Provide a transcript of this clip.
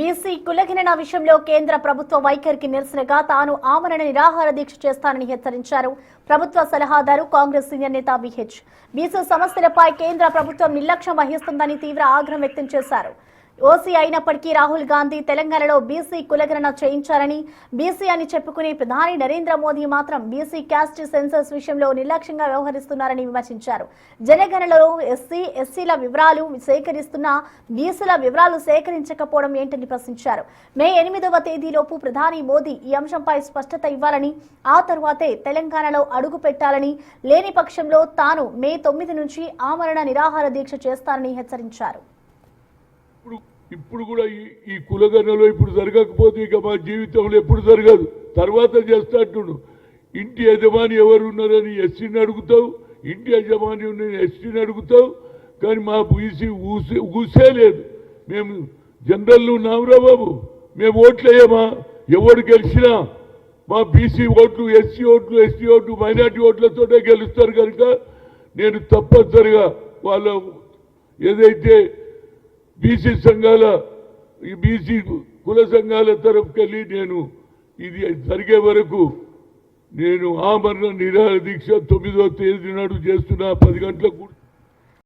BC కులగణన విషయంలో కేంద్ర ప్రభుత్వ వైఖరికి నిరసనగా తాను ఆమరణ నిరాహార దీక్ష చేస్తానని హెచ్చరించారు ప్రభుత్వ సలహాదారు కాంగ్రెస్ సీనియర్ నేత విహెచ్. బీసీ సమస్యలపై కేంద్ర ప్రభుత్వం నిర్లక్ష్యం వహిస్తుందని తీవ్ర ఆగ్రహం వ్యక్తం చేశారు. ఓసీ అయినప్పటికీ రాహుల్ గాంధీ తెలంగాణలో బీసీ కులగణన చేయించారని, బీసీ అని చెప్పుకునే ప్రధాని నరేంద్ర మోదీ మాత్రం బీసీ క్యాస్ట్ సెన్సస్ విషయంలో నిర్లక్ష్యంగా వ్యవహరిస్తున్నారని విమర్శించారు. జనగణనలో ఎస్సీల వివరాలు సేకరిస్తున్నా బీసీల వివరాలు సేకరించకపోవడం ఏంటని ప్రశ్నించారు. మే 8వ తేదీలోపు ప్రధాని మోదీ ఈ అంశంపై స్పష్టత ఇవ్వాలని, ఆ తర్వాతే తెలంగాణలో అడుగు పెట్టాలని, లేని పక్షంలో తాను మే 9 నుంచి ఆమరణ నిరాహార దీక్ష చేస్తానని హెచ్చరించారు. ఇప్పుడు కూడా ఈ కులగణనలో ఇప్పుడు జరగకపోతే ఇక మా జీవితంలో ఎప్పుడు జరగదు, తర్వాత చేస్తాంటుడు. ఇంటి యజమాని ఎవరు ఉన్నారని ఎస్సీని అడుగుతావు, ఇంటి యజమాని ఉన్న ఎస్టీని అడుగుతావు, కానీ మా బీసీ ఊసే లేదు. మేము జనరల్ ఉన్నాంరా బాబు, మేము ఓట్లు వేయమా? ఎవరు గెలిచినా మా బీసీ ఓట్లు, ఎస్సీ ఓట్లు, ఎస్టీ ఓట్లు, మైనార్టీ ఓట్లతోనే గెలుస్తారు. కనుక నేను తప్పనిసరిగా వాళ్ళ ఏదైతే బీసీ సంఘాల బీసీ కుల సంఘాల తరఫుకెళ్ళి నేను ఇది జరిగే వరకు నేను ఆమరణ నిరాహార దీక్ష 9వ తేదీ నాడు చేస్తున్నా 10 గంటలకు.